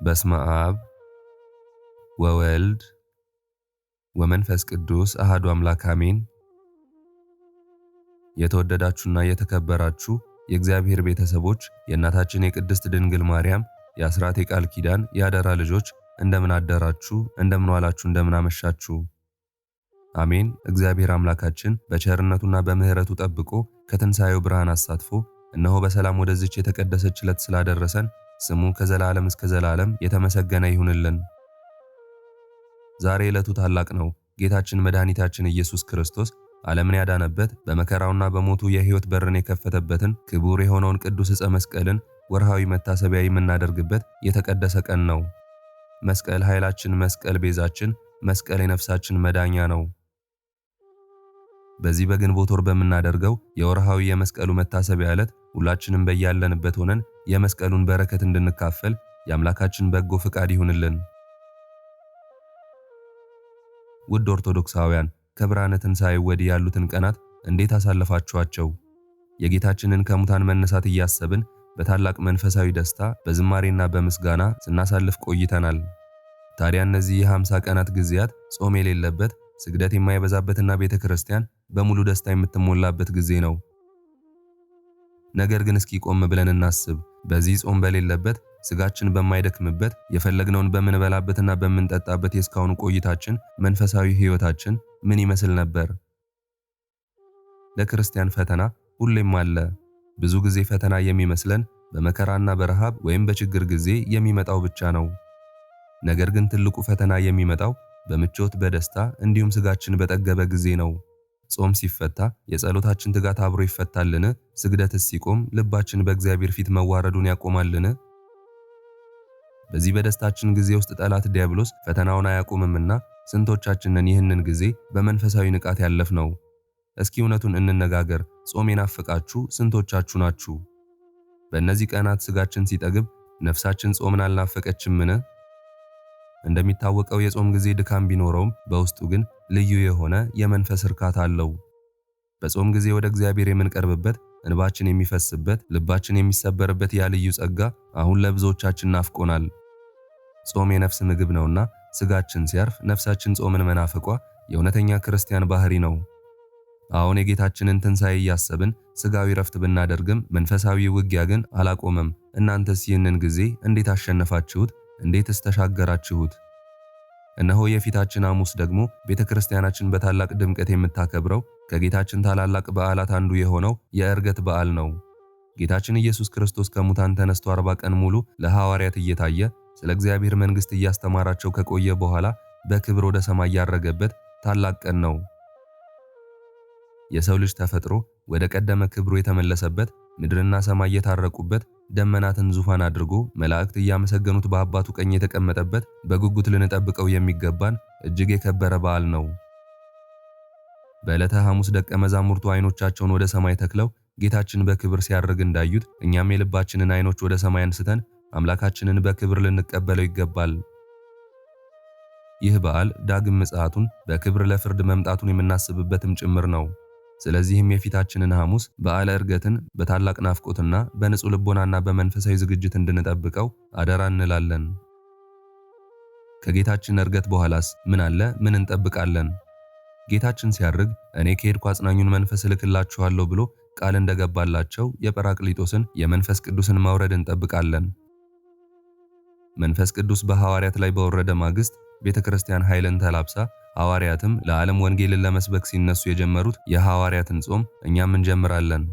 በስመ አብ ወወልድ ወመንፈስ ቅዱስ አሐዱ አምላክ አሜን። የተወደዳችሁና የተከበራችሁ የእግዚአብሔር ቤተሰቦች የእናታችን የቅድስት ድንግል ማርያም የአስራት የቃል ኪዳን የአደራ ልጆች እንደምን አደራችሁ፣ እንደምን ዋላችሁ፣ እንደምን አመሻችሁ። አሜን። እግዚአብሔር አምላካችን በቸርነቱና በምህረቱ ጠብቆ ከትንሣኤው ብርሃን አሳትፎ እነሆ በሰላም ወደዚች የተቀደሰች ዕለት ስላደረሰን ስሙ ከዘላለም እስከ ዘላለም የተመሰገነ ይሁንልን። ዛሬ ዕለቱ ታላቅ ነው። ጌታችን መድኃኒታችን ኢየሱስ ክርስቶስ ዓለምን ያዳነበት በመከራውና በሞቱ የሕይወት በርን የከፈተበትን ክቡር የሆነውን ቅዱስ ዕፀ መስቀልን ወርሃዊ መታሰቢያ የምናደርግበት የተቀደሰ ቀን ነው። መስቀል ኃይላችን፣ መስቀል ቤዛችን፣ መስቀል የነፍሳችን መዳኛ ነው። በዚህ በግንቦት ወር በምናደርገው የወርሃዊ የመስቀሉ መታሰቢያ ዕለት ሁላችንም በያለንበት ሆነን የመስቀሉን በረከት እንድንካፈል የአምላካችን በጎ ፍቃድ ይሁንልን። ውድ ኦርቶዶክሳውያን ከብርሃነ ትንሣኤው ወዲህ ያሉትን ቀናት እንዴት አሳለፋችኋቸው? የጌታችንን ከሙታን መነሳት እያሰብን በታላቅ መንፈሳዊ ደስታ በዝማሬና በምስጋና ስናሳልፍ ቆይተናል። ታዲያ እነዚህ የ50 ቀናት ጊዜያት ጾም የሌለበት ስግደት የማይበዛበትና ቤተክርስቲያን በሙሉ ደስታ የምትሞላበት ጊዜ ነው። ነገር ግን እስኪ ቆም ብለን እናስብ። በዚህ ጾም በሌለበት ስጋችን በማይደክምበት የፈለግነውን በምንበላበትና በምንጠጣበት የእስካሁኑ ቆይታችን መንፈሳዊ ሕይወታችን ምን ይመስል ነበር? ለክርስቲያን ፈተና ሁሌም አለ። ብዙ ጊዜ ፈተና የሚመስለን በመከራና በረሃብ ወይም በችግር ጊዜ የሚመጣው ብቻ ነው። ነገር ግን ትልቁ ፈተና የሚመጣው በምቾት በደስታ እንዲሁም ስጋችን በጠገበ ጊዜ ነው። ጾም ሲፈታ የጸሎታችን ትጋት አብሮ ይፈታልን? ስግደትስ ሲቆም ልባችን በእግዚአብሔር ፊት መዋረዱን ያቆማልን? በዚህ በደስታችን ጊዜ ውስጥ ጠላት ዲያብሎስ ፈተናውን አያቆምምና ስንቶቻችንን ይህንን ጊዜ በመንፈሳዊ ንቃት ያለፍነው? እስኪ እውነቱን እንነጋገር። ጾም የናፈቃችሁ ስንቶቻችሁ ናችሁ? በእነዚህ ቀናት ስጋችን ሲጠግብ ነፍሳችን ጾምን አልናፈቀችምን? እንደሚታወቀው የጾም ጊዜ ድካም ቢኖረውም በውስጡ ግን ልዩ የሆነ የመንፈስ እርካታ አለው። በጾም ጊዜ ወደ እግዚአብሔር የምንቀርብበት፣ እንባችን የሚፈስበት፣ ልባችን የሚሰበርበት ያ ልዩ ጸጋ አሁን ለብዙዎቻችን ናፍቆናል። ጾም የነፍስ ምግብ ነውና ስጋችን ሲያርፍ ነፍሳችን ጾምን መናፈቋ የእውነተኛ ክርስቲያን ባህሪ ነው። አሁን የጌታችንን ትንሣኤ እያሰብን ስጋዊ ረፍት ብናደርግም መንፈሳዊ ውጊያ ግን አላቆመም። እናንተስ ይህንን ጊዜ እንዴት አሸነፋችሁት? እንዴትስ ተሻገራችሁት? እነሆ የፊታችን ሐሙስ ደግሞ ቤተክርስቲያናችን በታላቅ ድምቀት የምታከብረው ከጌታችን ታላላቅ በዓላት አንዱ የሆነው የዕርገት በዓል ነው። ጌታችን ኢየሱስ ክርስቶስ ከሙታን ተነስቶ 40 ቀን ሙሉ ለሐዋርያት እየታየ ስለ እግዚአብሔር መንግሥት እያስተማራቸው ከቆየ በኋላ በክብር ወደ ሰማይ ያረገበት ታላቅ ቀን ነው። የሰው ልጅ ተፈጥሮ ወደ ቀደመ ክብሩ የተመለሰበት፣ ምድርና ሰማይ የታረቁበት፣ ደመናትን ዙፋን አድርጎ መላእክት እያመሰገኑት በአባቱ ቀኝ የተቀመጠበት በጉጉት ልንጠብቀው የሚገባን እጅግ የከበረ በዓል ነው። በዕለተ ሐሙስ ደቀ መዛሙርቱ ዓይኖቻቸውን ወደ ሰማይ ተክለው ጌታችን በክብር ሲያርግ እንዳዩት እኛም የልባችንን ዓይኖች ወደ ሰማይ አንስተን አምላካችንን በክብር ልንቀበለው ይገባል። ይህ በዓል ዳግም ምጽአቱን በክብር ለፍርድ መምጣቱን የምናስብበትም ጭምር ነው። ስለዚህም የፊታችንን ሐሙስ በዓለ ዕርገትን በታላቅ ናፍቆትና በንጹህ ልቦናና በመንፈሳዊ ዝግጅት እንድንጠብቀው አደራ እንላለን። ከጌታችን ዕርገት በኋላስ ምን አለ? ምን እንጠብቃለን? ጌታችን ሲያርግ እኔ ከሄድኩ አጽናኙን መንፈስ እልክላችኋለሁ ብሎ ቃል እንደገባላቸው የጰራቅሊጦስን የመንፈስ ቅዱስን መውረድ እንጠብቃለን። መንፈስ ቅዱስ በሐዋርያት ላይ በወረደ ማግስት ቤተክርስቲያን ኃይልን ተላብሳ ሐዋርያትም ለዓለም ወንጌልን ለመስበክ ሲነሱ የጀመሩት የሐዋርያትን ጾም እኛም እንጀምራለን።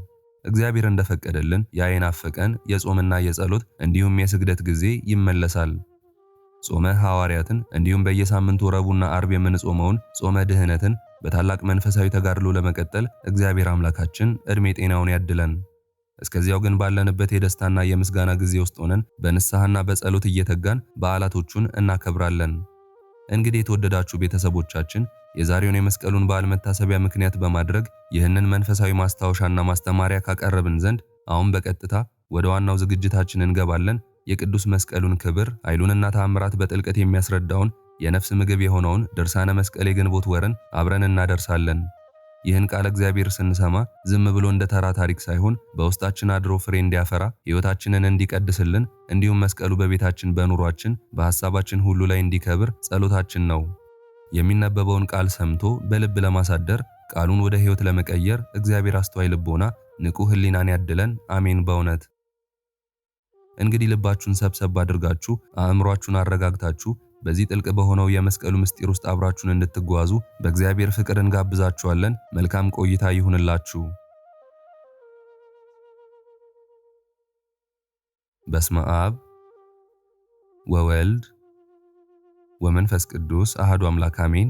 እግዚአብሔር እንደፈቀደልን ያ የናፈቀን የጾምና የጸሎት እንዲሁም የስግደት ጊዜ ይመለሳል። ጾመ ሐዋርያትን እንዲሁም በየሳምንቱ ረቡዕና ዓርብ የምንጾመውን ጾመ ድህነትን በታላቅ መንፈሳዊ ተጋድሎ ለመቀጠል እግዚአብሔር አምላካችን ዕድሜ ጤናውን ያድለን። እስከዚያው ግን ባለንበት የደስታና የምስጋና ጊዜ ውስጥ ሆነን በንስሐና በጸሎት እየተጋን በዓላቶቹን እናከብራለን። እንግዲህ የተወደዳችሁ ቤተሰቦቻችን የዛሬውን የመስቀሉን በዓል መታሰቢያ ምክንያት በማድረግ ይህንን መንፈሳዊ ማስታወሻና ማስተማሪያ ካቀረብን ዘንድ አሁን በቀጥታ ወደ ዋናው ዝግጅታችን እንገባለን። የቅዱስ መስቀሉን ክብር፣ ኃይሉንና ተአምራት በጥልቀት የሚያስረዳውን የነፍስ ምግብ የሆነውን ድርሳነ መስቀል የግንቦት ወርን አብረን እናደርሳለን። ይህን ቃል እግዚአብሔር ስንሰማ ዝም ብሎ እንደ ተራ ታሪክ ሳይሆን በውስጣችን አድሮ ፍሬ እንዲያፈራ ሕይወታችንን እንዲቀድስልን እንዲሁም መስቀሉ በቤታችን፣ በኑሯችን፣ በሐሳባችን ሁሉ ላይ እንዲከብር ጸሎታችን ነው። የሚነበበውን ቃል ሰምቶ በልብ ለማሳደር ቃሉን ወደ ሕይወት ለመቀየር እግዚአብሔር አስተዋይ ልቦና፣ ንቁ ሕሊናን ያድለን። አሜን። በእውነት እንግዲህ ልባችሁን ሰብሰብ አድርጋችሁ አእምሯችሁን አረጋግታችሁ በዚህ ጥልቅ በሆነው የመስቀሉ ምስጢር ውስጥ አብራችሁን እንድትጓዙ በእግዚአብሔር ፍቅር እንጋብዛችኋለን። መልካም ቆይታ ይሁንላችሁ። በስመ አብ ወወልድ ወመንፈስ ቅዱስ አሐዱ አምላክ አሜን።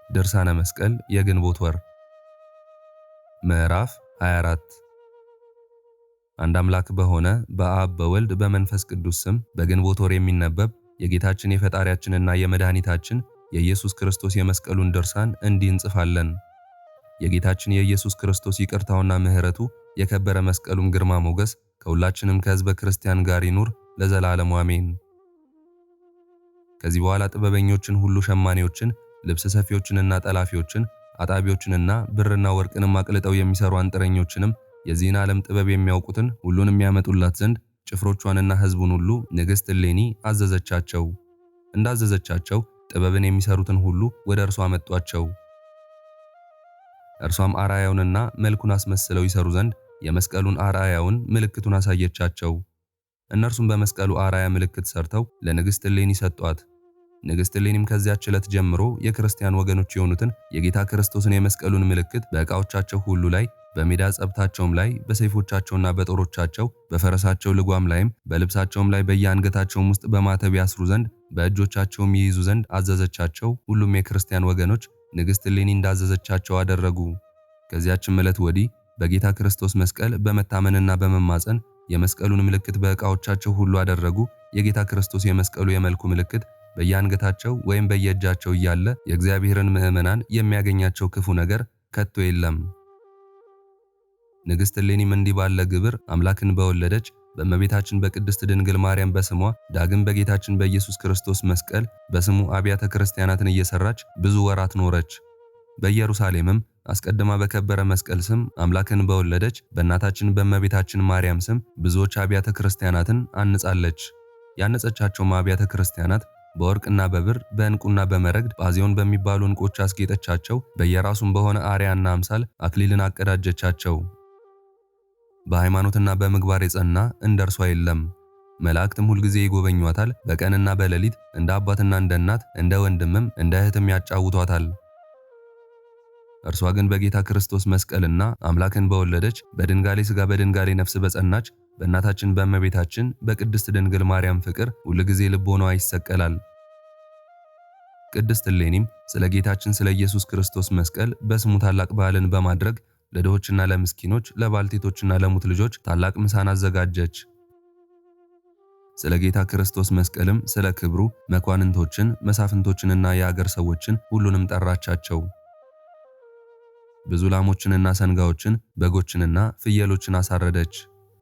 ድርሳነ መስቀል የግንቦት ወር ምዕራፍ 24 አንድ አምላክ በሆነ በአብ በወልድ በመንፈስ ቅዱስ ስም በግንቦት ወር የሚነበብ የጌታችን የፈጣሪያችንና የመድኃኒታችን የኢየሱስ ክርስቶስ የመስቀሉን ድርሳን እንዲህ እንጽፋለን። የጌታችን የኢየሱስ ክርስቶስ ይቅርታውና ምሕረቱ የከበረ መስቀሉም ግርማ ሞገስ ከሁላችንም ከሕዝበ ክርስቲያን ጋር ይኑር ለዘላለሙ አሜን። ከዚህ በኋላ ጥበበኞችን ሁሉ ሸማኔዎችን፣ ልብስ ሰፊዎችንና ጠላፊዎችን፣ አጣቢዎችንና ብርና ወርቅንም አቅልጠው የሚሰሩ አንጥረኞችንም የዚህን ዓለም ጥበብ የሚያውቁትን ሁሉንም ያመጡላት ዘንድ ጭፍሮቿንና ሕዝቡን ሁሉ ንግሥት እሌኒ አዘዘቻቸው። እንዳዘዘቻቸው ጥበብን የሚሰሩትን ሁሉ ወደ እርሷ አመጧቸው። እርሷም አርአያውንና መልኩን አስመስለው ይሰሩ ዘንድ የመስቀሉን አርአያውን ምልክቱን አሳየቻቸው። እነርሱም በመስቀሉ አርአያ ምልክት ሰርተው ለንግሥት እሌኒ ሰጧት። ንግሥት እሌኒም ከዚያች ዕለት ጀምሮ የክርስቲያን ወገኖች የሆኑትን የጌታ ክርስቶስን የመስቀሉን ምልክት በዕቃዎቻቸው ሁሉ ላይ፣ በሜዳ ጸብታቸውም ላይ፣ በሰይፎቻቸውና በጦሮቻቸው፣ በፈረሳቸው ልጓም ላይም፣ በልብሳቸውም ላይ በየአንገታቸውም ውስጥ በማተብ ያስሩ ዘንድ በእጆቻቸውም ይይዙ ዘንድ አዘዘቻቸው። ሁሉም የክርስቲያን ወገኖች ንግሥት እሌኒ እንዳዘዘቻቸው አደረጉ። ከዚያችም ዕለት ወዲህ በጌታ ክርስቶስ መስቀል በመታመንና በመማፀን የመስቀሉን ምልክት በዕቃዎቻቸው ሁሉ አደረጉ። የጌታ ክርስቶስ የመስቀሉ የመልኩ ምልክት በየአንገታቸው ወይም በየእጃቸው እያለ የእግዚአብሔርን ምዕመናን የሚያገኛቸው ክፉ ነገር ከቶ የለም። ንግሥት እሌኒም እንዲህ ባለ ግብር አምላክን በወለደች በእመቤታችን በቅድስት ድንግል ማርያም በስሟ ዳግም በጌታችን በኢየሱስ ክርስቶስ መስቀል በስሙ አብያተ ክርስቲያናትን እየሰራች ብዙ ወራት ኖረች። በኢየሩሳሌምም አስቀድማ በከበረ መስቀል ስም አምላክን በወለደች በእናታችን በእመቤታችን ማርያም ስም ብዙዎች አብያተ ክርስቲያናትን አንጻለች። ያነጸቻቸውም አብያተ ክርስቲያናት በወርቅና በብር በዕንቁና በመረግድ ጳዚዮን በሚባሉ ዕንቁዎች አስጌጠቻቸው። በየራሱም በሆነ አርያና አምሳል አክሊልን አቀዳጀቻቸው። በሃይማኖትና በምግባር የጸና እንደ እርሷ የለም። መላእክትም ሁልጊዜ ይጎበኟታል። በቀንና በሌሊት እንደ አባትና እንደ እናት እንደ ወንድምም እንደ እህትም ያጫውቷታል። እርሷ ግን በጌታ ክርስቶስ መስቀልና አምላክን በወለደች በድንጋሌ ሥጋ በድንጋሌ ነፍስ በጸናች በእናታችን በእመቤታችን በቅድስት ድንግል ማርያም ፍቅር ሁልጊዜ ልቦናዋ ይሰቀላል። ቅድስት እሌኒም ስለ ጌታችን ስለ ኢየሱስ ክርስቶስ መስቀል በስሙ ታላቅ በዓልን በማድረግ ለድሆችና ለምስኪኖች ለባልቴቶችና ለሙት ልጆች ታላቅ ምሳን አዘጋጀች። ስለ ጌታ ክርስቶስ መስቀልም ስለ ክብሩ መኳንንቶችን፣ መሳፍንቶችንና የአገር ሰዎችን ሁሉንም ጠራቻቸው። ብዙ ላሞችንና ሰንጋዎችን፣ በጎችንና ፍየሎችን አሳረደች።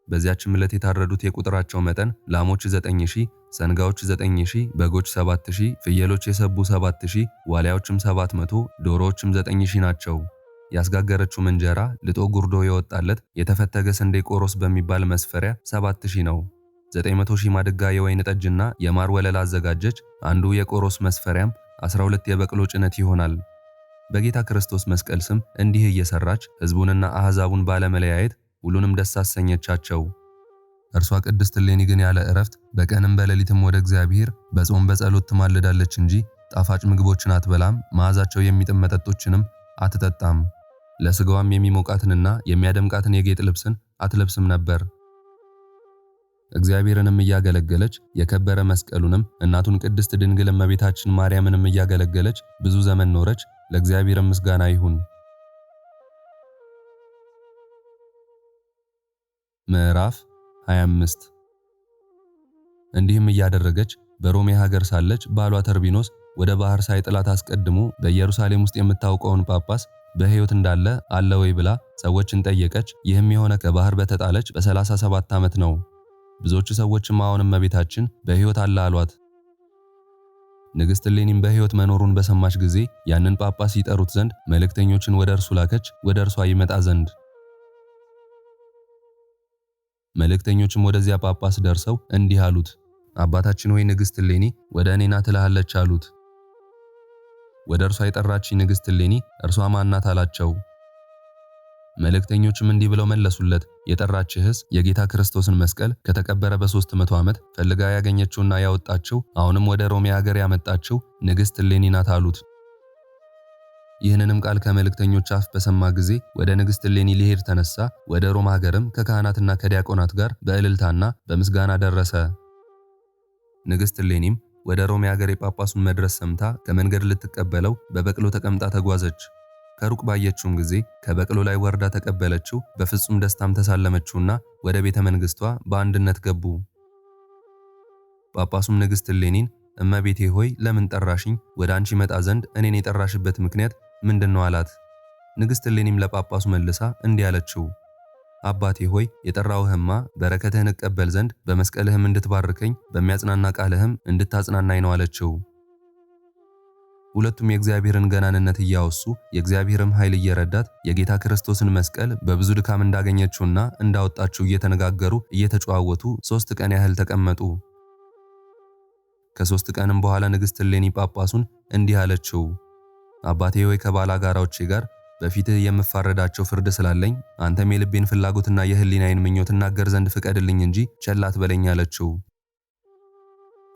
በዚያችም ዕለት የታረዱት የቁጥራቸው መጠን ላሞች 9000፣ ሰንጋዎች 9000፣ በጎች 7000፣ ፍየሎች የሰቡ 7000፣ ዋሊያዎችም 700፣ ዶሮዎችም 9000 ናቸው። ያስጋገረችውም እንጀራ ልጦ ጉርዶ የወጣለት የተፈተገ ስንዴ ቆሮስ በሚባል መስፈሪያ 7000 ነው። 900,000 ማድጋ የወይን ጠጅና የማር ወለላ አዘጋጀች። አንዱ የቆሮስ መስፈሪያም 12 የበቅሎ ጭነት ይሆናል። በጌታ ክርስቶስ መስቀል ስም እንዲህ እየሰራች ሕዝቡንና አሕዛቡን ባለመለያየት ሁሉንም ደስ አሰኘቻቸው። እርሷ ቅድስት እሌኒ ግን ያለ እረፍት በቀንም በሌሊትም ወደ እግዚአብሔር በጾም በጸሎት ትማልዳለች እንጂ ጣፋጭ ምግቦችን አትበላም፣ መዓዛቸው የሚጥም መጠጦችንም አትጠጣም። ለሥጋዋም የሚሞቃትንና የሚያደምቃትን የጌጥ ልብስን አትለብስም ነበር። እግዚአብሔርንም እያገለገለች የከበረ መስቀሉንም እናቱን ቅድስት ድንግል እመቤታችን ማርያምንም እያገለገለች ብዙ ዘመን ኖረች። ለእግዚአብሔርም ምስጋና ይሁን። ምዕራፍ 25 እንዲህም እያደረገች በሮሜ ሀገር ሳለች ባሏ ተርቢኖስ ወደ ባህር ሳይጥላት አስቀድሞ በኢየሩሳሌም ውስጥ የምታውቀውን ጳጳስ በሕይወት እንዳለ አለ ወይ ብላ ሰዎችን ጠየቀች። ይህም የሆነ ከባህር በተጣለች በ37 ዓመት ነው። ብዙዎች ሰዎችም አሁን እመቤታችን በሕይወት አለ አሏት። ንግሥት እሌኒም በሕይወት መኖሩን በሰማች ጊዜ ያንን ጳጳስ ይጠሩት ዘንድ መልእክተኞችን ወደ እርሱ ላከች፣ ወደ እርሷ ይመጣ ዘንድ። መልእክተኞችም ወደዚያ ጳጳስ ደርሰው እንዲህ አሉት፣ አባታችን ሆይ ንግሥት እሌኒ ወደ እኔ ና ትልሃለች አሉት። ወደ እርሷ የጠራችኝ ንግሥት እሌኒ እርሷ ማን ናት አላቸው። መልእክተኞችም እንዲህ ብለው መለሱለት፣ የጠራችህስ የጌታ ክርስቶስን መስቀል ከተቀበረ በ300 ዓመት ፈልጋ ያገኘችውና ያወጣችው አሁንም ወደ ሮሜ ሀገር ያመጣችው ንግሥት እሌኒ ናት አሉት። ይህንንም ቃል ከመልእክተኞች አፍ በሰማ ጊዜ ወደ ንግሥት እሌኒ ሊሄድ ተነሳ። ወደ ሮም ሀገርም ከካህናትና ከዲያቆናት ጋር በእልልታና በምስጋና ደረሰ። ንግሥት እሌኒም ወደ ሮሜ ሀገር የጳጳሱን መድረስ ሰምታ ከመንገድ ልትቀበለው በበቅሎ ተቀምጣ ተጓዘች። ከሩቅ ባየችውም ጊዜ ከበቅሎ ላይ ወርዳ ተቀበለችው። በፍጹም ደስታም ተሳለመችውና ወደ ቤተ መንግሥቷ በአንድነት ገቡ። ጳጳሱም ንግሥት እሌኒን እመቤቴ ሆይ ለምን ጠራሽኝ? ወደ አንቺ መጣ ዘንድ እኔን የጠራሽበት ምክንያት ምንድነው? አላት። ንግሥት እሌኒም ለጳጳሱ መልሳ እንዲህ አለችው፣ አባቴ ሆይ የጠራውህማ በረከትህን እቀበል ዘንድ በመስቀልህም እንድትባርከኝ በሚያጽናና ቃልህም እንድታጽናናኝ ነው አለችው። ሁለቱም የእግዚአብሔርን ገናንነት እያወሱ የእግዚአብሔርም ኃይል እየረዳት የጌታ ክርስቶስን መስቀል በብዙ ድካም እንዳገኘችውና እንዳወጣችው እየተነጋገሩ እየተጨዋወቱ 3 ቀን ያህል ተቀመጡ። ከ3 ቀንም በኋላ ንግሥት እሌኒ ጳጳሱን እንዲህ አለችው፣ አባቴ ሆይ ከባላጋራዎቼ ጋር በፊትህ የምፋረዳቸው ፍርድ ስላለኝ አንተም የልቤን ፍላጎትና የህሊናዬን ምኞት እናገር ዘንድ ፍቀድልኝ እንጂ ቸል አትበለኝ አለችው።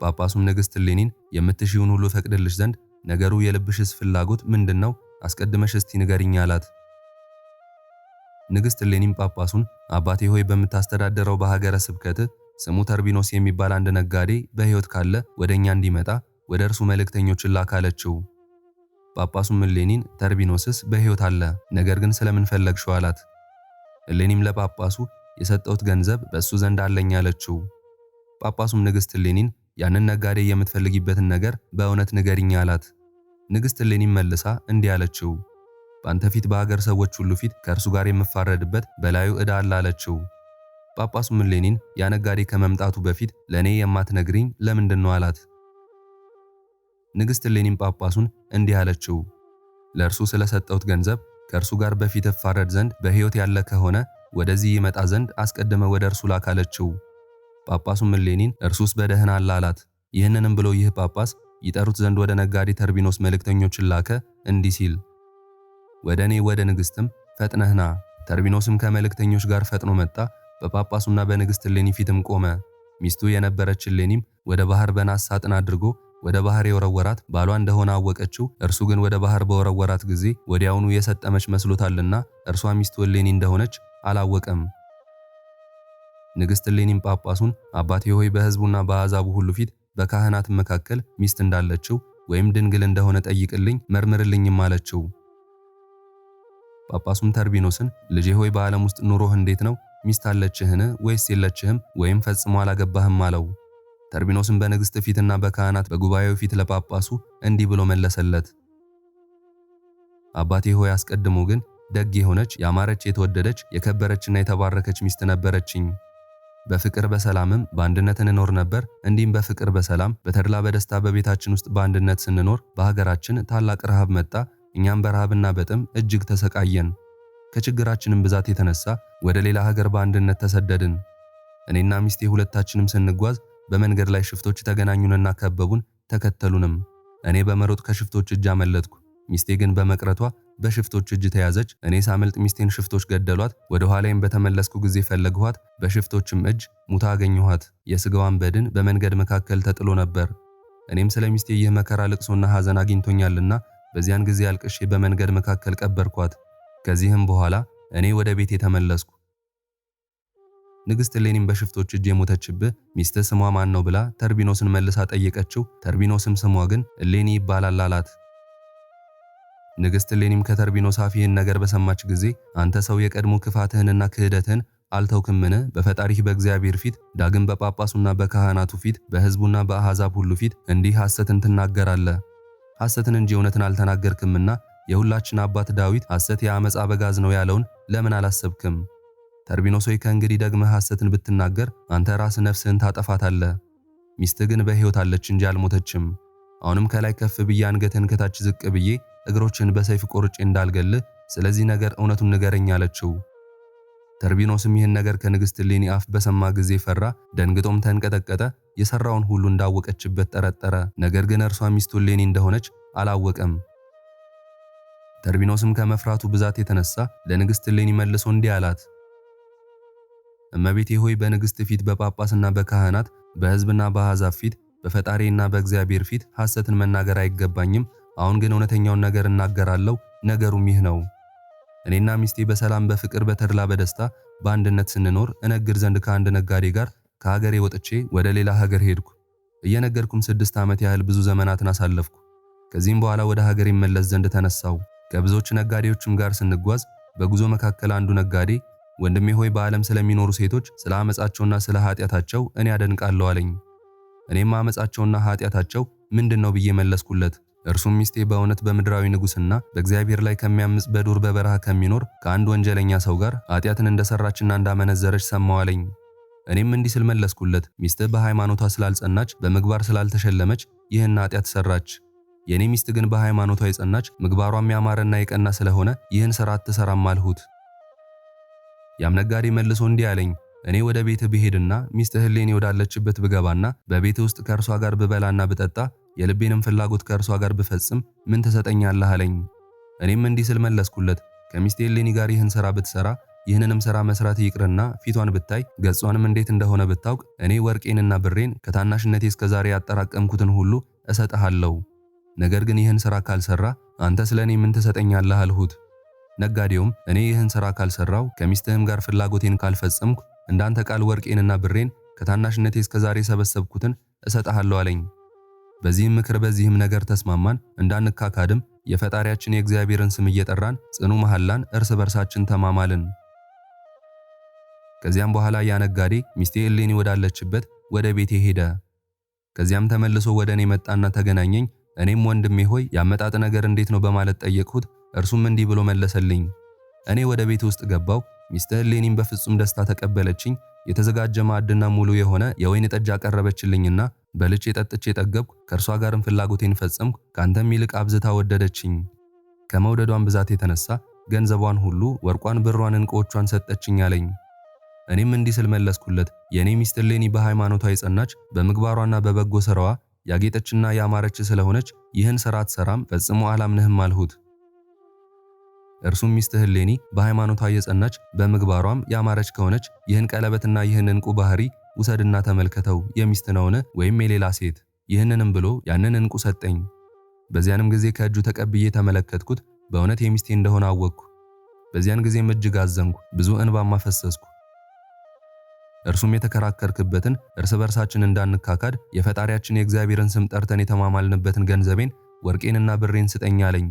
ጳጳሱም ንግሥት እሌኒን የምትሺውን ሁሉ ፈቅድልሽ ዘንድ ነገሩ የልብሽስ ፍላጎት ምንድነው? አስቀድመሽ እስቲ ንገሪኝ አላት። ንግሥት እሌኒም ጳጳሱን አባቴ ሆይ በምታስተዳደረው በሀገረ ስብከት ስሙ ተርቢኖስ የሚባል አንድ ነጋዴ በሕይወት ካለ ወደኛ እንዲመጣ ወደ እርሱ መልእክተኞችን ላክ አለችው። ጳጳሱም እሌኒን ተርቢኖስስ በሕይወት አለ፣ ነገር ግን ስለምን ፈለግሽው አላት። እሌኒም ለጳጳሱ የሰጠሁት ገንዘብ በእሱ ዘንድ አለኝ አለችው። ጳጳሱም ንግሥት እሌኒን ያንን ነጋዴ የምትፈልጊበትን ነገር በእውነት ንገሪኝ አላት። ንግሥት እሌኒም መልሳ እንዲህ አለችው፣ በአንተ ፊት በሀገር ሰዎች ሁሉ ፊት ከእርሱ ጋር የምፋረድበት በላዩ ዕዳ አለ አለችው። ጳጳሱም እሌኒን ያ ነጋዴ ከመምጣቱ በፊት ለእኔ የማትነግሪኝ ለምንድን ነው አላት። ንግሥት እሌኒም ጳጳሱን እንዲህ አለችው፣ ለእርሱ ስለሰጠሁት ገንዘብ ከእርሱ ጋር በፊት እፋረድ ዘንድ በሕይወት ያለ ከሆነ ወደዚህ ይመጣ ዘንድ አስቀድመ ወደ እርሱ ላክ አለችው። ጳጳሱም እሌኒን እርሱስ በደህና አለ አላት። ይህንንም ብሎ ይህ ጳጳስ ይጠሩት ዘንድ ወደ ነጋዴ ተርቢኖስ መልእክተኞችን ላከ እንዲህ ሲል፣ ወደ እኔ ወደ ንግሥትም ፈጥነህ ና። ተርቢኖስም ከመልእክተኞች ጋር ፈጥኖ መጣ። በጳጳሱና በንግሥት እሌኒ ፊትም ቆመ። ሚስቱ የነበረች እሌኒም ወደ ባህር በናስ ሳጥን አድርጎ ወደ ባህር የወረወራት ባሏ እንደሆነ አወቀችው። እርሱ ግን ወደ ባህር በወረወራት ጊዜ ወዲያውኑ የሰጠመች መስሎታልና እርሷ ሚስቱ እሌኒ እንደሆነች አላወቀም። ንግሥት እሌኒም ጳጳሱን አባቴ ሆይ በሕዝቡና በአሕዛቡ ሁሉ ፊት በካህናት መካከል ሚስት እንዳለችው ወይም ድንግል እንደሆነ ጠይቅልኝ መርምርልኝም አለችው። ጳጳሱም ተርቢኖስን ልጄ ሆይ በዓለም ውስጥ ኑሮህ እንዴት ነው? ሚስት አለችህን ወይስ የለችህም? ወይም ፈጽሞ አላገባህም አለው። ተርቢኖስም በንግሥት ፊትና በካህናት በጉባኤው ፊት ለጳጳሱ እንዲህ ብሎ መለሰለት፣ አባቴ ሆይ አስቀድሞ ግን ደግ የሆነች ያማረች የተወደደች የከበረችና የተባረከች ሚስት ነበረችኝ። በፍቅር በሰላምም በአንድነት እንኖር ነበር። እንዲህም በፍቅር በሰላም በተድላ በደስታ በቤታችን ውስጥ በአንድነት ስንኖር በሀገራችን ታላቅ ረሃብ መጣ። እኛም በረሃብና በጥም እጅግ ተሰቃየን። ከችግራችንም ብዛት የተነሳ ወደ ሌላ ሀገር በአንድነት ተሰደድን። እኔና ሚስቴ ሁለታችንም ስንጓዝ በመንገድ ላይ ሽፍቶች ተገናኙንና ከበቡን፣ ተከተሉንም። እኔ በመሮጥ ከሽፍቶች እጅ አመለጥኩ። ሚስቴ ግን በመቅረቷ በሽፍቶች እጅ ተያዘች። እኔ ሳመልጥ ሚስቴን ሽፍቶች ገደሏት። ወደ ኋላዬም በተመለስኩ ጊዜ ፈለግኋት፣ በሽፍቶችም እጅ ሙታ አገኘኋት። የሥጋዋን በድን በመንገድ መካከል ተጥሎ ነበር። እኔም ስለ ሚስቴ ይህ መከራ ልቅሶና ሐዘን አግኝቶኛልና በዚያን ጊዜ አልቅሼ በመንገድ መካከል ቀበርኳት። ከዚህም በኋላ እኔ ወደ ቤቴ ተመለስኩ። ንግሥት እሌኒም በሽፍቶች እጅ የሞተችብህ ሚስትህ ስሟ ማን ነው ብላ ተርቢኖስን መልሳ ጠየቀችው። ተርቢኖስም ስሟ ግን እሌኒ ይባላል አላት። ንግሥት እሌኒም ከተርቢኖስ አፍ ይህን ነገር በሰማች ጊዜ አንተ ሰው የቀድሞ ክፋትህንና ክህደትህን አልተውክምን? በፈጣሪህ በእግዚአብሔር ፊት ዳግም በጳጳሱና በካህናቱ ፊት በሕዝቡና በአሕዛብ ሁሉ ፊት እንዲህ ሐሰትን ትናገራለህ። ሐሰትን እንጂ እውነትን አልተናገርክምና የሁላችን አባት ዳዊት ሐሰት የአመፃ አበጋዝ ነው ያለውን ለምን አላሰብክም? ተርቢኖስ ሆይ ከእንግዲህ ደግመህ ሐሰትን ብትናገር አንተ ራስህ ነፍስህን ታጠፋታለህ። ሚስትህ ግን በሕይወት አለች እንጂ አልሞተችም። አሁንም ከላይ ከፍ ብዬ አንገትህን ከታች ዝቅ ብዬ እግሮችን በሰይፍ ቆርጬ እንዳልገልህ ስለዚህ ነገር እውነቱን ንገረኝ አለችው። ተርቢኖስም ይህን ነገር ከንግሥት እሌኒ አፍ በሰማ ጊዜ ፈራ፣ ደንግጦም ተንቀጠቀጠ። የሰራውን ሁሉ እንዳወቀችበት ጠረጠረ። ነገር ግን እርሷ ሚስቱ እሌኒ እንደሆነች አላወቀም። ተርቢኖስም ከመፍራቱ ብዛት የተነሳ ለንግሥት እሌኒ መልሶ እንዲህ አላት። እመቤቴ ሆይ በንግሥት ፊት፣ በጳጳስና በካህናት፣ በሕዝብና በአሕዛብ ፊት፣ በፈጣሪና በእግዚአብሔር ፊት ሐሰትን መናገር አይገባኝም። አሁን ግን እውነተኛውን ነገር እናገራለሁ። ነገሩም ይህ ነው። እኔና ሚስቴ በሰላም በፍቅር በተድላ በደስታ በአንድነት ስንኖር እነግድ ዘንድ ከአንድ ነጋዴ ጋር ከሀገሬ ወጥቼ ወደ ሌላ ሀገር ሄድኩ። እየነገድኩም 6 ዓመት ያህል ብዙ ዘመናትን አሳለፍኩ። ከዚህም በኋላ ወደ ሀገሬ መለስ ዘንድ ተነሳው። ከብዙዎች ነጋዴዎችም ጋር ስንጓዝ በጉዞ መካከል አንዱ ነጋዴ ወንድሜ ሆይ በዓለም ስለሚኖሩ ሴቶች ስለ አመጻቸውና ስለ ኃጢአታቸው እኔ አደንቃለሁ አለኝ። እኔም አመጻቸውና ኃጢአታቸው ምንድነው ብዬ መለስኩለት። እርሱም ሚስቴ በእውነት በምድራዊ ንጉስና በእግዚአብሔር ላይ ከሚያምጽ በዱር በበረሃ ከሚኖር ከአንድ ወንጀለኛ ሰው ጋር ኃጢአትን እንደሰራችና እንዳመነዘረች ሰማሁ አለኝ። እኔም እንዲህ ስል መለስኩለት፣ ሚስትህ በሃይማኖቷ ስላልጸናች በምግባር ስላልተሸለመች ይህን ኃጢአት ሰራች። የኔ ሚስት ግን በሃይማኖቷ የጸናች ምግባሯም ያማረና የቀና ስለሆነ ይህን ሥራ አትሰራም አልሁት። ያም ነጋዴ መልሶ እንዲህ አለኝ፣ እኔ ወደ ቤትህ ብሄድና ሚስትህ እሌኒ ወዳለችበት ብገባና በቤትህ ውስጥ ከእርሷ ጋር ብበላና ብጠጣ የልቤንም ፍላጎት ከእርሷ ጋር ብፈጽም ምን ትሰጠኛለህ አለኝ። እኔም እንዲህ ስል መለስኩለት፣ ከሚስቴ እሌኒ ጋር ይህን ሥራ ብትሰራ ይህንንም ሥራ መስራት ይቅርና ፊቷን ብታይ ገጿንም እንዴት እንደሆነ ብታውቅ እኔ ወርቄንና ብሬን ከታናሽነቴ እስከ ዛሬ ያጠራቀምኩትን ሁሉ እሰጥሃለሁ። ነገር ግን ይህን ሥራ ካልሰራ አንተ ስለኔ ምን ትሰጠኛለህ አልሁት። ነጋዴውም እኔ ይህን ሥራ ካልሰራው ከሚስትህም ጋር ፍላጎቴን ካልፈጸምኩ እንዳንተ ቃል ወርቄንና ብሬን ከታናሽነቴ እስከ ዛሬ ሰበሰብኩትን እሰጥሃለሁ አለኝ። በዚህም ምክር በዚህም ነገር ተስማማን፣ እንዳንካካድም የፈጣሪያችን የእግዚአብሔርን ስም እየጠራን ጽኑ መሐላን እርስ በርሳችን ተማማልን። ከዚያም በኋላ ያ ነጋዴ ሚስቴ እሌኒ ወዳለችበት ወደ ቤቴ ሄደ። ከዚያም ተመልሶ ወደ እኔ መጣና ተገናኘኝ። እኔም ወንድሜ ሆይ ያመጣጥ ነገር እንዴት ነው በማለት ጠየቅሁት። እርሱም እንዲህ ብሎ መለሰልኝ። እኔ ወደ ቤት ውስጥ ገባው። ሚስትህ እሌኒም በፍጹም ደስታ ተቀበለችኝ። የተዘጋጀ ማዕድና ሙሉ የሆነ የወይን ጠጅ አቀረበችልኝና በልቼ ጠጥቼ ጠገብኩ። ከእርሷ ጋርም ፍላጎቴን ፈጸምኩ። ካንተም ይልቅ አብዝታ ወደደችኝ። ከመውደዷን ብዛት የተነሳ ገንዘቧን ሁሉ፣ ወርቋን፣ ብሯን፣ ዕንቁዎቿን ሰጠችኝ አለኝ። እኔም እንዲህ ስል መለስኩለት፣ የኔ ሚስት እሌኒ በሃይማኖቷ የጸናች በምግባሯና በበጎ ሥራዋ ያጌጠችና ያማረች ስለሆነች ይህን ሥራ አትሰራም፣ ፈጽሞ አላምንህም አልሁት። እርሱም ሚስትህ እሌኒ በሃይማኖቷ የጸናች በምግባሯም ያማረች ከሆነች ይህን ቀለበትና ይህን ዕንቁ ባህሪ ውሰድና ተመልከተው፣ የሚስት ነውን ወይም የሌላ ሴት? ይህንንም ብሎ ያንን ዕንቁ ሰጠኝ። በዚያንም ጊዜ ከእጁ ተቀብዬ ተመለከትኩት፣ በእውነት የሚስቴ እንደሆነ አወቅኩ። በዚያን ጊዜም እጅግ አዘንኩ፣ ብዙ እንባም አፈሰስኩ። እርሱም የተከራከርክበትን እርስ በርሳችን እንዳንካካድ የፈጣሪያችን የእግዚአብሔርን ስም ጠርተን የተማማልንበትን ገንዘቤን ወርቄንና ብሬን ስጠኝ አለኝ።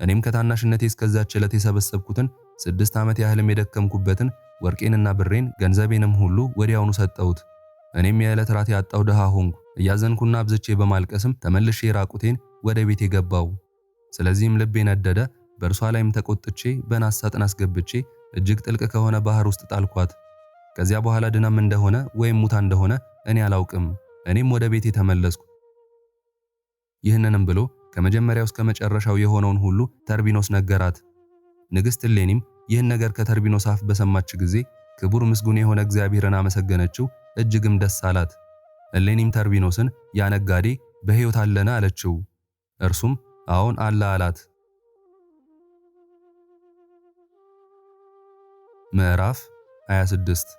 እኔም ከታናሽነቴ እስከዛች ዕለት የሰበሰብኩትን 6 ዓመት ያህልም የደከምኩበትን ወርቄንና ብሬን ገንዘቤንም ሁሉ ወዲያውኑ ሰጠሁት። እኔም የዕለት ራት ያጣው ድሃ ሆንኩ። እያዘንኩና አብዝቼ በማልቀስም ተመልሼ ራቁቴን ወደ ቤቴ ገባው። ስለዚህም ልቤ ነደደ። በእርሷ ላይም ተቆጥቼ በናስ ሳጥን አስገብቼ እጅግ ጥልቅ ከሆነ ባህር ውስጥ ጣልኳት። ከዚያ በኋላ ድናም እንደሆነ ወይም ሙታ እንደሆነ እኔ አላውቅም። እኔም ወደ ቤቴ ተመለስኩ። ይህንንም ብሎ ከመጀመሪያው እስከ መጨረሻው የሆነውን ሁሉ ተርቢኖስ ነገራት። ንግሥት እሌኒም ይህን ነገር ከተርቢኖስ አፍ በሰማች ጊዜ ክቡር ምስጉን የሆነ እግዚአብሔርን አመሰገነችው፣ እጅግም ደስ አላት። እሌኒም ተርቢኖስን ያ ነጋዴ በሕይወት አለነ አለችው። እርሱም አዎን አለ አላት። ምዕራፍ 26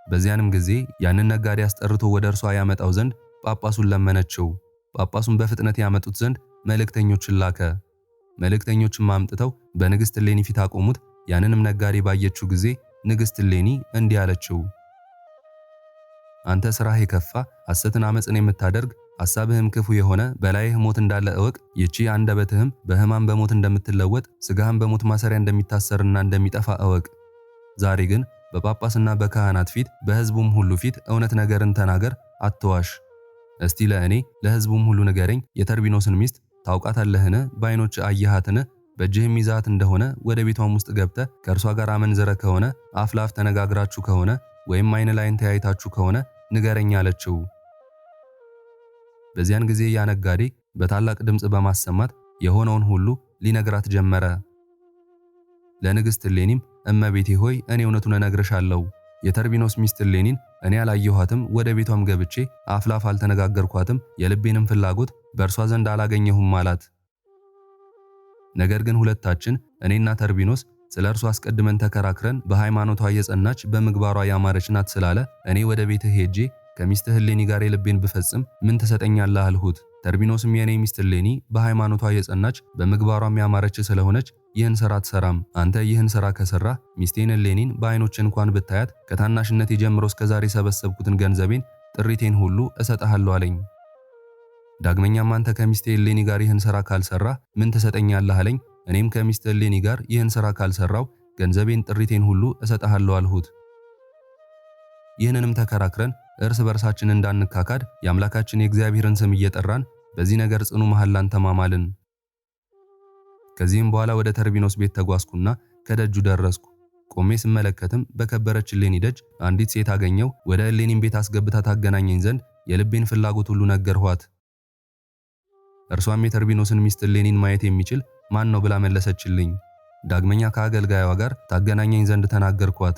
በዚያንም ጊዜ ያንን ነጋዴ አስጠርቶ ወደ እርሷ ያመጣው ዘንድ ጳጳሱን ለመነችው። ጳጳሱን በፍጥነት ያመጡት ዘንድ መልእክተኞችን ላከ። መልእክተኞችም አምጥተው በንግሥት እሌኒ ፊት አቆሙት። ያንንም ነጋዴ ባየችው ጊዜ ንግሥት እሌኒ እንዲህ አለችው፣ አንተ ሥራህ የከፋ ሐሰትን፣ ዓመፅን የምታደርግ ሐሳብህም ክፉ የሆነ በላይህ ሞት እንዳለ እወቅ። ይቺ አንደበትህም በሕማም በሞት እንደምትለወጥ ሥጋህም በሞት ማሰሪያ እንደሚታሰርና እንደሚጠፋ እወቅ። ዛሬ ግን በጳጳስና በካህናት ፊት በሕዝቡም ሁሉ ፊት እውነት ነገርን ተናገር፣ አትዋሽ። እስቲ ለእኔ ለሕዝቡም ሁሉ ንገረኝ፣ የተርቢኖስን ሚስት ታውቃታለህን? በዓይኖች አየሃትን? በእጅህም ይዛት እንደሆነ ወደ ቤቷም ውስጥ ገብተህ ከእርሷ ጋር አመንዝረ ከሆነ አፍ ለአፍ ተነጋግራችሁ ከሆነ ወይም ዓይን ለዓይን ተያይታችሁ ከሆነ ንገረኝ አለችው። በዚያን ጊዜ ያ ነጋዴ በታላቅ ድምፅ በማሰማት የሆነውን ሁሉ ሊነግራት ጀመረ። ለንግሥት እሌኒም እመቤቴ ሆይ እኔ እውነቱን እነግርሻለሁ፣ የተርቢኖስ ሚስት እሌኒን እኔ አላየኋትም፣ ወደ ቤቷም ገብቼ አፍላፍ አልተነጋገርኳትም፣ የልቤንም ፍላጎት በእርሷ ዘንድ አላገኘሁም አላት። ነገር ግን ሁለታችን እኔና ተርቢኖስ ስለ እርሷ አስቀድመን ተከራክረን በሃይማኖቷ የጸናች በምግባሯ ያማረች ናት ስላለ እኔ ወደ ቤትህ ሄጄ ከሚስትህ እሌኒ ጋር የልቤን ብፈጽም ምን ትሰጠኛለህ አልሁት። ተርቢኖስም የኔ ሚስት እሌኒ በሃይማኖቷ የጸናች በምግባሯም ያማረች ስለሆነች ይህን ሥራ አትሰራም። አንተ ይህን ሥራ ከሰራ ሚስቴን እሌኒን በዓይኖች እንኳን ብታያት ከታናሽነቴ ጀምሮ እስከዛሬ የሰበሰብኩትን ገንዘቤን ጥሪቴን ሁሉ እሰጥሃለሁ አለኝ። ዳግመኛም አንተ ከሚስቴ እሌኒ ጋር ይህን ሥራ ካልሰራ ምን ትሰጠኛለህ አለኝ። እኔም ከሚስት እሌኒ ጋር ይህን ሥራ ካልሰራው ገንዘቤን ጥሪቴን ሁሉ እሰጥሃለሁ አልሁት። ይህንንም ተከራክረን እርስ በርሳችን እንዳንካካድ የአምላካችን የእግዚአብሔርን ስም እየጠራን በዚህ ነገር ጽኑ መሐላን ተማማልን። ከዚህም በኋላ ወደ ተርቢኖስ ቤት ተጓዝኩና ከደጁ ደረስኩ። ቆሜ ስመለከትም በከበረች እሌኒ ደጅ አንዲት ሴት አገኘው። ወደ እሌኒም ቤት አስገብታ ታገናኘኝ ዘንድ የልቤን ፍላጎት ሁሉ ነገርኋት። እርሷም የተርቢኖስን ሚስት እሌኒን ማየት የሚችል ማን ነው ብላ መለሰችልኝ። ዳግመኛ ከአገልጋዩዋ ጋር ታገናኘኝ ዘንድ ተናገርኳት።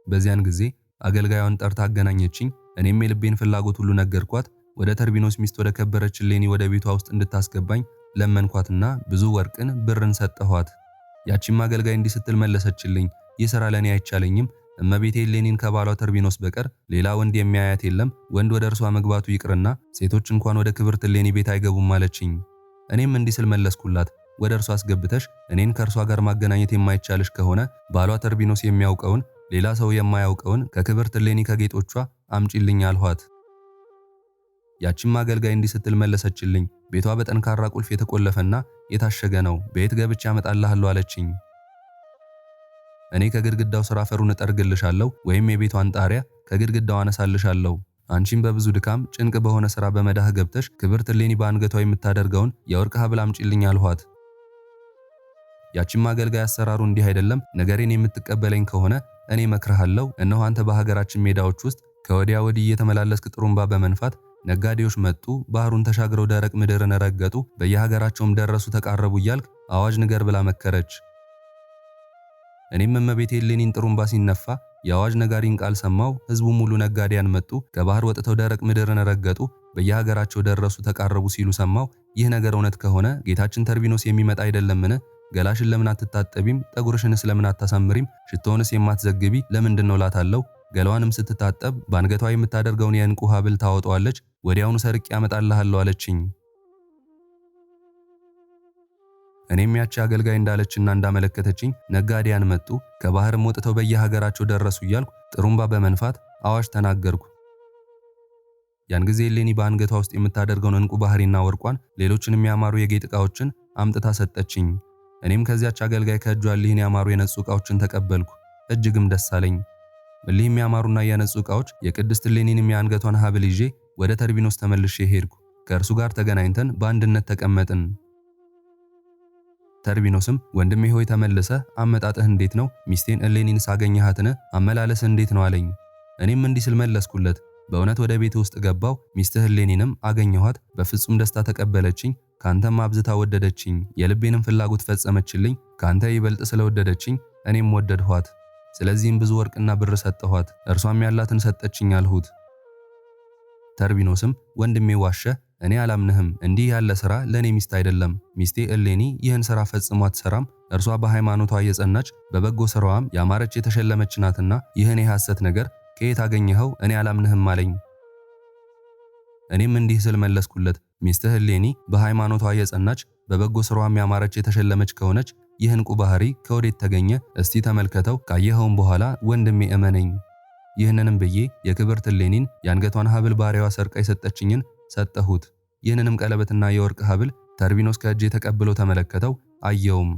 በዚያን ጊዜ አገልጋዩን ጠርታ አገናኘችኝ። እኔም የልቤን ፍላጎት ሁሉ ነገርኳት። ወደ ተርቢኖስ ሚስት ወደ ከበረች እሌኒ ወደ ቤቷ ውስጥ እንድታስገባኝ ለመንኳትና ብዙ ወርቅን ብርን ሰጠኋት። ያቺም አገልጋይ እንዲህ ስትል መለሰችልኝ፣ ይህ ሥራ ለኔ አይቻለኝም። እመቤቴ እሌኒን ከባሏ ተርቢኖስ በቀር ሌላ ወንድ የሚያያት የለም። ወንድ ወደ እርሷ መግባቱ ይቅርና ሴቶች እንኳን ወደ ክብርት እሌኒ ቤት አይገቡም አለችኝ። እኔም እንዲህ ስል መለስኩላት፣ ወደ እርሷ አስገብተሽ እኔን ከእርሷ ጋር ማገናኘት የማይቻልሽ ከሆነ ባሏ ተርቢኖስ የሚያውቀውን ሌላ ሰው የማያውቀውን ከክብርት እሌኒ ከጌጦቿ አምጪልኝ አልኋት። ያቺም አገልጋይ እንዲህ ስትል መለሰችልኝ፣ ቤቷ በጠንካራ ቁልፍ የተቆለፈና የታሸገ ነው። ቤት ገብቼ አመጣልሃለሁ አለችኝ። እኔ ከግድግዳው ስራ አፈሩን እጠርግልሻለሁ ወይም የቤቷን ጣሪያ ከግድግዳው አነሳልሻለሁ። አንቺም በብዙ ድካም ጭንቅ በሆነ ስራ በመዳህ ገብተሽ ክብርት እሌኒ በአንገቷ የምታደርገውን የወርቅ ሐብል አምጪልኝ አልኋት። ያቺም አገልጋይ አሰራሩ እንዲህ አይደለም፣ ነገሬን የምትቀበለኝ ከሆነ እኔ መክርሃለሁ። እነሆ አንተ በሀገራችን ሜዳዎች ውስጥ ከወዲያ ወዲህ እየተመላለስክ ጥሩምባ በመንፋት ነጋዴዎች መጡ፣ ባህሩን ተሻግረው ደረቅ ምድርን ረገጡ፣ በየሀገራቸውም ደረሱ ተቃረቡ እያልክ አዋጅ ንገር ብላ መከረች። እኔም እመቤቴ እሌኒን ጥሩምባ ሲነፋ የአዋጅ ነጋሪን ቃል ሰማው። ሕዝቡ ሙሉ ነጋዴያን መጡ፣ ከባህር ወጥተው ደረቅ ምድርን ረገጡ፣ በየሀገራቸው ደረሱ ተቃረቡ ሲሉ ሰማው። ይህ ነገር እውነት ከሆነ ጌታችን ተርቢኖስ የሚመጣ አይደለምን? ገላሽን ለምን አትታጠቢም? ጠጉርሽንስ ለምን አታሳምሪም? ሽቶውንስ የማትዘግቢ ለምንድን ነው እላታለሁ። ገላዋንም ስትታጠብ በአንገቷ የምታደርገውን የዕንቁ ሐብል ታወጣዋለች። ወዲያውኑ ሰርቄ አመጣልሃለሁ አለችኝ። እኔም ያቺ አገልጋይ እንዳለችና እንዳመለከተችኝ ነጋዴያን መጡ፣ ከባህርም ወጥተው በየሀገራቸው ደረሱ እያልኩ ጥሩምባ በመንፋት አዋጅ ተናገርኩ። ያን ጊዜ እሌኒ በአንገቷ ውስጥ የምታደርገውን ዕንቁ ባህሪና ወርቋን ሌሎችንም ያማሩ የጌጥ ዕቃዎችን አምጥታ ሰጠችኝ። እኔም ከዚያች አገልጋይ ከእጇ እሊህን ያማሩ የነጹ ዕቃዎችን ተቀበልኩ፣ እጅግም ደስ አለኝ። እሊህም ያማሩና የነጹ ዕቃዎች የቅድስት እሌኒንም የአንገቷን ሐብል ይዤ ወደ ተርቢኖስ ተመልሼ ሄድኩ። ከእርሱ ጋር ተገናኝተን በአንድነት ተቀመጥን። ተርቢኖስም ወንድሜ ሆይ ተመልሰህ አመጣጥህ እንዴት ነው? ሚስቴን እሌኒን ሳገኘሃትን? አመላለስ እንዴት ነው አለኝ። እኔም እንዲህ ስል መለስኩለት፣ በእውነት ወደ ቤት ውስጥ ገባው፣ ሚስትህ እሌኒንም አገኘኋት። በፍጹም ደስታ ተቀበለችኝ፣ ካንተም አብዝታ ወደደችኝ፣ የልቤንም ፍላጎት ፈጸመችልኝ። ካንተ ይበልጥ ስለወደደችኝ እኔም ወደድኋት። ስለዚህም ብዙ ወርቅና ብር ሰጠኋት፣ እርሷም ያላትን ሰጠችኝ አልሁት። ተርቢኖስም ወንድሜ ዋሸህ፣ እኔ አላምንህም። እንዲህ ያለ ሥራ ለእኔ ሚስት አይደለም። ሚስቴ እሌኒ ይህን ሥራ ፈጽሞ አትሠራም። እርሷ በሃይማኖቷ የጸናች በበጎ ሥራዋም ያማረች የተሸለመች ናትና ይህን የሐሰት ነገር ከየት አገኘኸው? እኔ አላምንህም አለኝ። እኔም እንዲህ ስል መለስኩለት፣ ሚስትህ እሌኒ በሃይማኖቷ የጸናች በበጎ ሥራዋም ያማረች የተሸለመች ከሆነች ይህ ዕንቁ ባህሪ ከወዴት ተገኘ? እስቲ ተመልከተው፣ ካየኸውም በኋላ ወንድሜ እመነኝ። ይህንንም ብዬ የክብርት እሌኒን የአንገቷን ሐብል ባሪያዋ ሰርቃ የሰጠችኝን ሰጠሁት። ይህንንም ቀለበትና የወርቅ ሐብል ተርቢኖስ ከእጄ ተቀብሎ ተመለከተው፣ አየውም።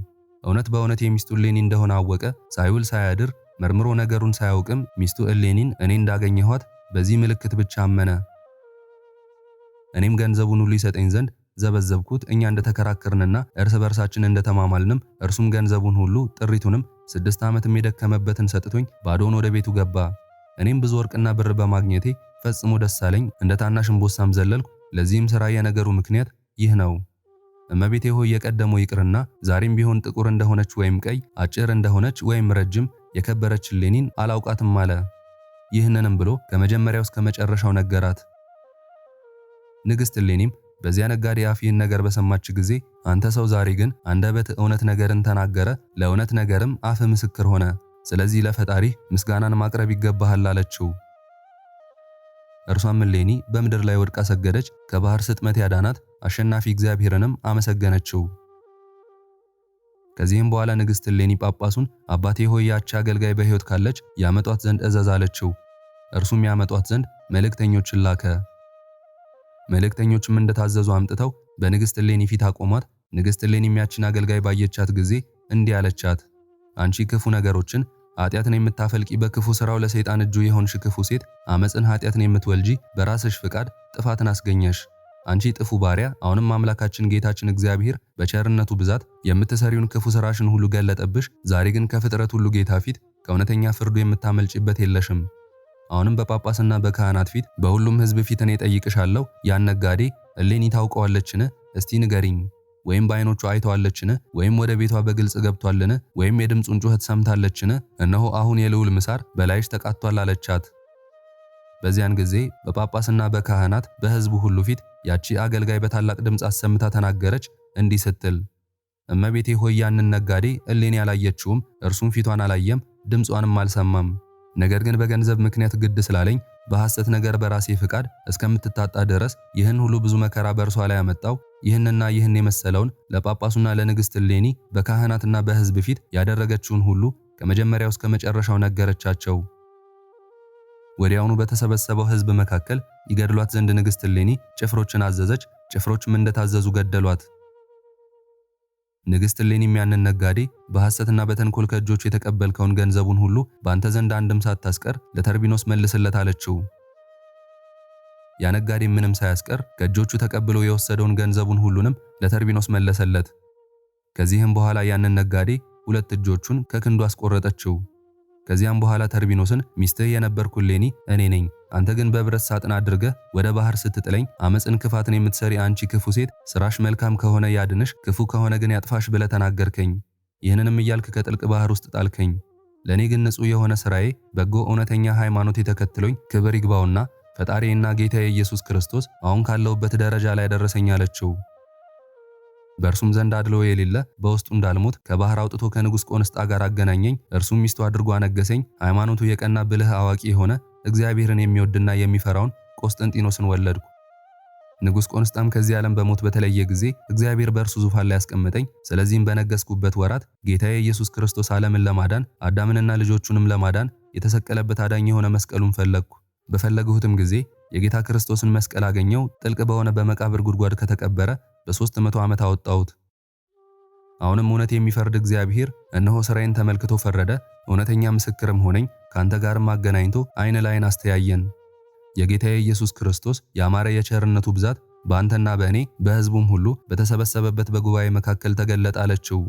እውነት በእውነት የሚስቱ እሌኒ እንደሆነ አወቀ። ሳይውል ሳያድር መርምሮ ነገሩን ሳያውቅም ሚስቱ እሌኒን እኔ እንዳገኘኋት በዚህ ምልክት ብቻ አመነ። እኔም ገንዘቡን ሁሉ ይሰጠኝ ዘንድ ዘበዘብኩት። እኛ እንደተከራከርንና እርስ በርሳችን እንደተማማልንም እርሱም ገንዘቡን ሁሉ ጥሪቱንም 6 ዓመትም የደከመበትን ሰጥቶኝ ባዶውን ወደ ቤቱ ገባ። እኔም ብዙ ወርቅና ብር በማግኘቴ ፈጽሞ ደስ አለኝ፣ እንደ ታናሽ እምቦሳም ዘለልኩ። ለዚህም ሥራ የነገሩ ምክንያት ይህ ነው። እመቤቴ ሆይ የቀደመው ይቅርና ዛሬም ቢሆን ጥቁር እንደሆነች ወይም ቀይ፣ አጭር እንደሆነች ወይም ረጅም የከበረች እሌኒን አላውቃትም አለ። ይህንንም ብሎ ከመጀመሪያው እስከ መጨረሻው ነገራት። ንግሥት እሌኒም በዚያ ነጋዴ አፍ ይህን ነገር በሰማች ጊዜ አንተ ሰው ዛሬ ግን አንደበት እውነት ነገርን ተናገረ፣ ለእውነት ነገርም አፍ ምስክር ሆነ። ስለዚህ ለፈጣሪህ ምስጋናን ማቅረብ ይገባሃል አለችው። እርሷም እሌኒ በምድር ላይ ወድቃ ሰገደች፣ ከባህር ስጥመት ያዳናት አሸናፊ እግዚአብሔርንም አመሰገነችው። ከዚህም በኋላ ንግሥት እሌኒ ጳጳሱን አባቴ ሆይ ያቺ አገልጋይ በሕይወት ካለች ያመጧት ዘንድ እዘዝ አለችው። እርሱም ያመጧት ዘንድ መልእክተኞችን ላከ። መልእክተኞችም እንደታዘዙ አምጥተው በንግሥት እሌኒ ፊት አቆሟት። ንግሥት እሌኒም ያቺን አገልጋይ ባየቻት ጊዜ እንዲህ አለቻት፣ አንቺ ክፉ ነገሮችን ኃጢአትን የምታፈልቂ በክፉ ሥራው ለሰይጣን እጁ የሆንሽ ክፉ ሴት፣ አመፅን ኃጢአትን የምትወልጂ በራስሽ ፍቃድ ጥፋትን አስገኘሽ። አንቺ ጥፉ ባሪያ፣ አሁንም አምላካችን ጌታችን እግዚአብሔር በቸርነቱ ብዛት የምትሰሪውን ክፉ ሥራሽን ሁሉ ገለጠብሽ። ዛሬ ግን ከፍጥረት ሁሉ ጌታ ፊት ከእውነተኛ ፍርዱ የምታመልጭበት የለሽም። አሁንም በጳጳስና በካህናት ፊት በሁሉም ሕዝብ ፊት እኔ ጠይቅሻለሁ፣ ያን ነጋዴ እሌኒ ታውቀዋለችን? እስቲ ንገሪኝ። ወይም በዓይኖቹ አይተዋለችን? ወይም ወደ ቤቷ በግልጽ ገብቷልን? ወይም የድምፁን ጩኸት ሰምታለችን? እነሆ አሁን የልዑል ምሳር በላይሽ ተቃጥቷል አለቻት። በዚያን ጊዜ በጳጳስና በካህናት በሕዝቡ ሁሉ ፊት ያቺ አገልጋይ በታላቅ ድምፅ አሰምታ ተናገረች እንዲህ ስትል፣ እመቤቴ ሆይ ያንን ነጋዴ እሌኒ አላየችውም፣ እርሱም ፊቷን አላየም፣ ድምጿንም አልሰማም። ነገር ግን በገንዘብ ምክንያት ግድ ስላለኝ በሐሰት ነገር በራሴ ፍቃድ እስከምትታጣ ድረስ ይህን ሁሉ ብዙ መከራ በእርሷ ላይ ያመጣው ይህንና ይህን የመሰለውን ለጳጳሱና ለንግሥት እሌኒ በካህናትና በሕዝብ ፊት ያደረገችውን ሁሉ ከመጀመሪያው እስከ መጨረሻው ነገረቻቸው። ወዲያውኑ በተሰበሰበው ሕዝብ መካከል ይገድሏት ዘንድ ንግሥት እሌኒ ጭፍሮችን አዘዘች። ጭፍሮችም እንደታዘዙ ገደሏት። ንግሥት እሌኒም ያንን ነጋዴ በሐሰትና በተንኮል ከእጆቹ የተቀበልከውን ገንዘቡን ሁሉ በአንተ ዘንድ አንድም ሳታስቀር ለተርቢኖስ መልስለት አለችው። ያ ነጋዴ ምንም ሳያስቀር ከእጆቹ ተቀብሎ የወሰደውን ገንዘቡን ሁሉንም ለተርቢኖስ መለሰለት። ከዚህም በኋላ ያንን ነጋዴ ሁለት እጆቹን ከክንዱ አስቆረጠችው። ከዚያም በኋላ ተርቢኖስን ሚስትህ የነበርኩ እሌኒ እኔ ነኝ፣ አንተ ግን በብረት ሳጥን አድርገህ ወደ ባህር ስትጥለኝ አመፅን ክፋትን የምትሰሪ አንቺ ክፉ ሴት፣ ስራሽ መልካም ከሆነ ያድንሽ፣ ክፉ ከሆነ ግን ያጥፋሽ ብለህ ተናገርከኝ። ይህንንም እያልክ ከጥልቅ ባህር ውስጥ ጣልከኝ። ለእኔ ግን ንጹሕ የሆነ ስራዬ በጎ እውነተኛ ሃይማኖት የተከትሎኝ ክብር ይግባውና ፈጣሪዬና ጌታዬ ኢየሱስ ክርስቶስ አሁን ካለሁበት ደረጃ ላይ ያደረሰኝ አለችው። በእርሱም ዘንድ አድሎ የሌለ በውስጡ እንዳልሞት ከባህር አውጥቶ ከንጉሥ ቆንስጣ ጋር አገናኘኝ። እርሱም ሚስቱ አድርጎ አነገሰኝ። ሃይማኖቱ የቀና ብልህ አዋቂ የሆነ እግዚአብሔርን የሚወድና የሚፈራውን ቆስጠንጢኖስን ወለድኩ። ንጉሥ ቆንስጣም ከዚህ ዓለም በሞት በተለየ ጊዜ እግዚአብሔር በእርሱ ዙፋን ላይ ያስቀመጠኝ። ስለዚህም በነገስኩበት ወራት ጌታዬ ኢየሱስ ክርስቶስ ዓለምን ለማዳን አዳምንና ልጆቹንም ለማዳን የተሰቀለበት አዳኝ የሆነ መስቀሉን ፈለግኩ። በፈለግሁትም ጊዜ የጌታ ክርስቶስን መስቀል አገኘው። ጥልቅ በሆነ በመቃብር ጉድጓድ ከተቀበረ በ300 ዓመት አወጣሁት። አሁንም እውነት የሚፈርድ እግዚአብሔር እነሆ ሥራዬን ተመልክቶ ፈረደ፣ እውነተኛ ምስክርም ሆነኝ። ካንተ ጋርም አገናኝቶ ዓይን ለዓይን አስተያየን። የጌታዬ ኢየሱስ ክርስቶስ ያማረ የቸርነቱ ብዛት በአንተና በእኔ በሕዝቡም ሁሉ በተሰበሰበበት በጉባኤ መካከል ተገለጠ አለችው።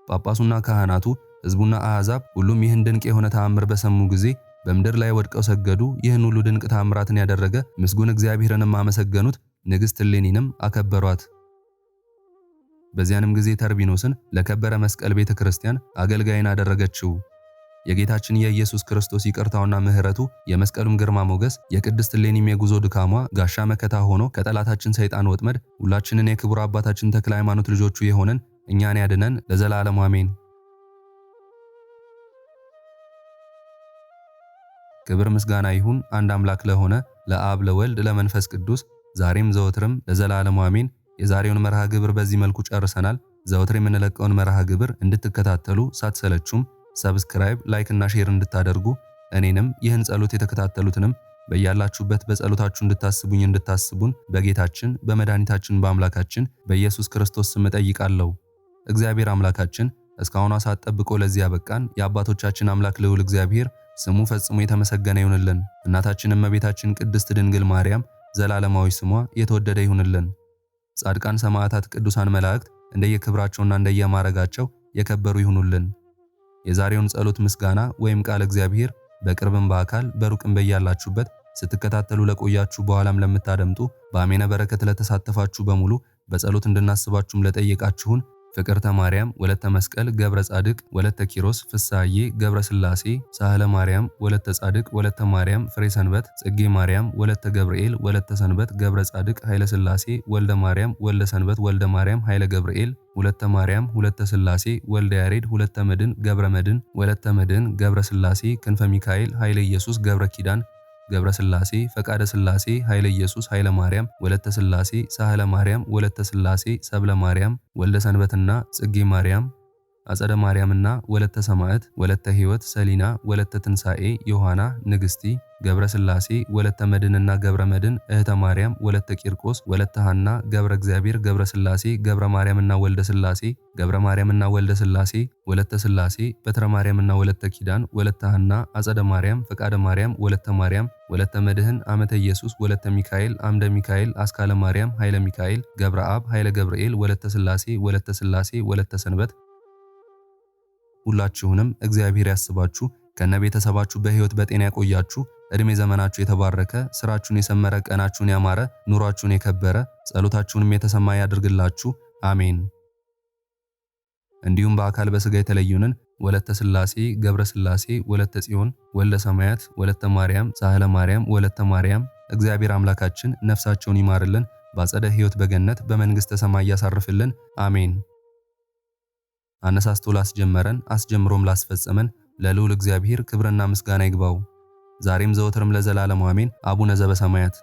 ጳጳሱና ካህናቱ ሕዝቡና አሕዛብ ሁሉም ይህን ድንቅ የሆነ ተአምር በሰሙ ጊዜ በምድር ላይ ወድቀው ሰገዱ። ይህን ሁሉ ድንቅ ተአምራትን ያደረገ ምስጉን እግዚአብሔርንም አመሰገኑት፣ ንግሥት እሌኒንም አከበሯት። በዚያንም ጊዜ ተርቢኖስን ለከበረ መስቀል ቤተ ክርስቲያን አገልጋይን አደረገችው። የጌታችን የኢየሱስ ክርስቶስ ይቅርታውና ምሕረቱ የመስቀሉም ግርማ ሞገስ የቅድስት እሌኒም የጉዞ ድካሟ ጋሻ መከታ ሆኖ ከጠላታችን ሰይጣን ወጥመድ ሁላችንን የክቡር አባታችን ተክለ ሃይማኖት ልጆቹ የሆነን እኛን ያድነን ለዘላለሙ አሜን። ክብር ምስጋና ይሁን አንድ አምላክ ለሆነ ለአብ ለወልድ ለመንፈስ ቅዱስ ዛሬም ዘወትርም ለዘላለሙ አሜን። የዛሬውን መርሃ ግብር በዚህ መልኩ ጨርሰናል። ዘወትር የምንለቀውን መርሃ ግብር እንድትከታተሉ ሳትሰለቹም ሰብስክራይብ፣ ላይክ እና ሼር እንድታደርጉ እኔንም ይህን ጸሎት የተከታተሉትንም በያላችሁበት በጸሎታችሁ እንድታስቡን በጌታችን በመድኃኒታችን በአምላካችን በኢየሱስ ክርስቶስ ስም እጠይቃለሁ። እግዚአብሔር አምላካችን እስካሁኗ ሰዓት ጠብቆ ለዚህ ያበቃን የአባቶቻችን አምላክ ልዑል እግዚአብሔር ስሙ ፈጽሞ የተመሰገነ ይሁንልን። እናታችን እመቤታችን ቅድስት ድንግል ማርያም ዘላለማዊ ስሟ የተወደደ ይሁንልን። ጻድቃን ሰማዕታት፣ ቅዱሳን መላእክት እንደየክብራቸውና እንደየማረጋቸው የከበሩ ይሁኑልን። የዛሬውን ጸሎት ምስጋና ወይም ቃል እግዚአብሔር በቅርብም በአካል በሩቅም በያላችሁበት ስትከታተሉ ለቆያችሁ በኋላም ለምታደምጡ በአሜነ በረከት ለተሳተፋችሁ በሙሉ በጸሎት እንድናስባችሁም ለጠየቃችሁን ፍቅርተ ማርያም ወለተ መስቀል ገብረ ጻድቅ ወለተ ኪሮስ ፍሳዬ ገብረ ስላሴ ሳህለ ማርያም ወለተ ጻድቅ ወለተ ማርያም ፍሬ ሰንበት ጽጌ ማርያም ወለተ ገብርኤል ወለተ ሰንበት ገብረ ጻድቅ ኃይለ ስላሴ ወልደ ማርያም ወልደ ሰንበት ወልደ ማርያም ኃይለ ገብርኤል ሁለተ ማርያም ሁለተ ስላሴ ወልደ ያሬድ ሁለተ መድን ገብረ መድን ወለተ መድን ገብረ ስላሴ ክንፈ ሚካኤል ኃይለ ኢየሱስ ገብረ ኪዳን ገብረ ስላሴ ፈቃደ ስላሴ ኃይለ ኢየሱስ ኃይለ ማርያም ወለተ ስላሴ ሳህለ ማርያም ወለተ ስላሴ ሰብለ ማርያም ወልደ ሰንበትና ጽጌ ማርያም አጸደ ማርያምና ወለተ ሰማዕት ወለተ ሕይወት ሰሊና ወለተ ትንሳኤ ዮሐና ንግስቲ ገብረ ስላሴ ወለተ መድንና ገብረ መድን እህተ ማርያም ወለተ ቂርቆስ ወለተ ሐና ገብረ እግዚአብሔር ገብረ ስላሴ ገብረ ማርያምና ወልደ ስላሴ ገብረ ማርያምና ወልደ ስላሴ ወለተ ስላሴ በትረ ማርያምና ወለተ ኪዳን ወለተ ሐና አጸደ ማርያም ፈቃደ ማርያም ወለተ ማርያም ወለተ መድህን አመተ ኢየሱስ ወለተ ሚካኤል አምደ ሚካኤል አስካለ ማርያም ኃይለ ሚካኤል ገብረ አብ ኃይለ ገብርኤል ወለተ ስላሴ ወለተ ሰንበት ሁላችሁንም እግዚአብሔር ያስባችሁ ከነቤተሰባችሁ በሕይወት በጤና ያቆያችሁ እድሜ ዘመናችሁ የተባረከ ስራችሁን የሰመረ ቀናችሁን ያማረ ኑሯችሁን የከበረ ጸሎታችሁንም የተሰማ ያድርግላችሁ አሜን። እንዲሁም በአካል በስጋ የተለዩንን ወለተ ስላሴ ገብረ ስላሴ ወለተ ጽዮን ወልደ ሰማያት ወለተ ማርያም ሳህለ ማርያም ወለተ ማርያም እግዚአብሔር አምላካችን ነፍሳቸውን ይማርልን ባጸደ ሕይወት በገነት በመንግስተ ሰማይ ያሳርፍልን አሜን። አነሳስቶ ላስጀመረን አስጀምሮም ላስፈጸመን ለልዑል እግዚአብሔር ክብርና ምስጋና ይግባው ዛሬም ዘወትርም ለዘላለሙ አሜን። አቡነ ዘበሰማያት